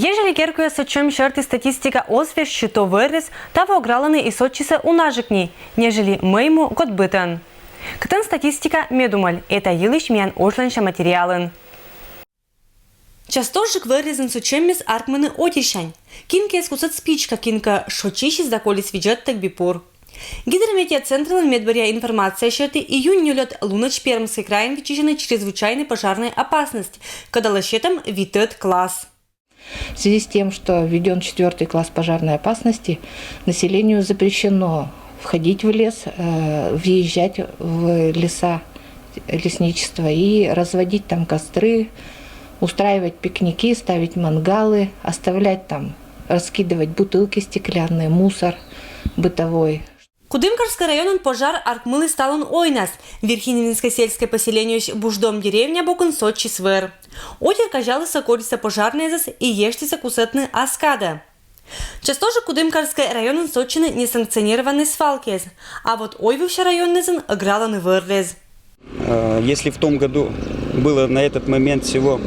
Ежели керкуя сочем шерти статистика освеж, что вырез, того ограланы и сочиса унажикни, нежели мейму годбытан. Ктан статистика медумаль, это елыш мян ошланша материалын. Частожик вырезан сочеммес аркманы отишань. Кинка искусат спичка, кинка шочищи заколись виджет так бипур. Гидрометеоцентрал медборя информация, что июнь лед Лунач Пермский край вычищены чрезвычайной пожарной опасности, когда лощетом витет класс. В связи с тем, что введен 4 класс пожарной опасности, населению запрещено входить в лес, въезжать в леса, лесничество и разводить там костры, устраивать пикники, ставить мангалы, оставлять там, раскидывать бутылки стеклянные, мусор бытовой. Кудымкарский район пожар аркмылы сталон ойнас. Верхиневинское сельское поселение Буждом деревня бокон Сочи свер. Отер кажалы соколица пожарные зас и ештица кусетны аскада. Часто же Кудымкарский район Сочины несанкционированный свалкез, а вот ойвивший район зан ограланы вырлез. Если в том году было на этот момент всего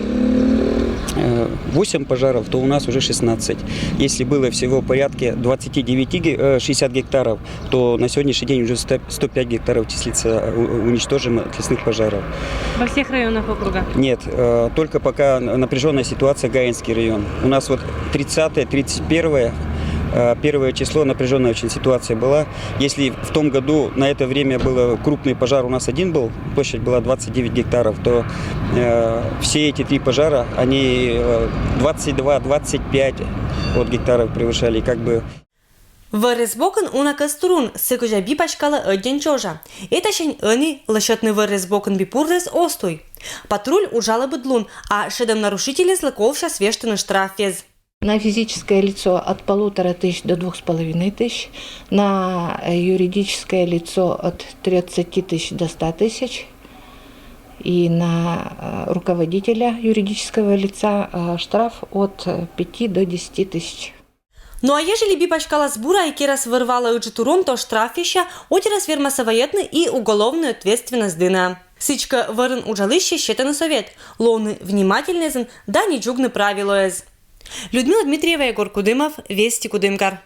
8 пожаров, то у нас уже 16. Если было всего порядка 60 гектаров, то на сегодняшний день уже 105 гектаров числится уничтоженных лесных пожаров. Во всех районах округа? Нет, только пока напряженная ситуация Гаинский район. У нас вот 30-е, 31-е, 1 число напряженная очень ситуация была. Если в том году на это время был крупный пожар, у нас один был, площадь была 29 гектаров, то все эти 3 пожара, они 22-25 гектаров превышали, как бы. Вырез бокон уна каструн, сыкужа би пачкала один чожа. Это шень они лощетный вырез бокон бипуррез остой. Патруль ужала быдлун, а шедом нарушителей злаковша свештаны штрафез. На физическое лицо от 1500 до 2500, на юридическое лицо от 30 тысяч до 100 тысяч и на руководителя юридического лица штраф от 5 до 10 тысяч. Ну а ежели би пачкала сбура и керас вырвала уджитуром, то штрафища, отирас вермасовоетны и уголовную ответственность дына. Сычка вырын ужалыще щетаны совет, лоны внимательнезен, да не джугны правилоез. Людмила Дмитриева, Егор Кудымов, Вести Кудымкар.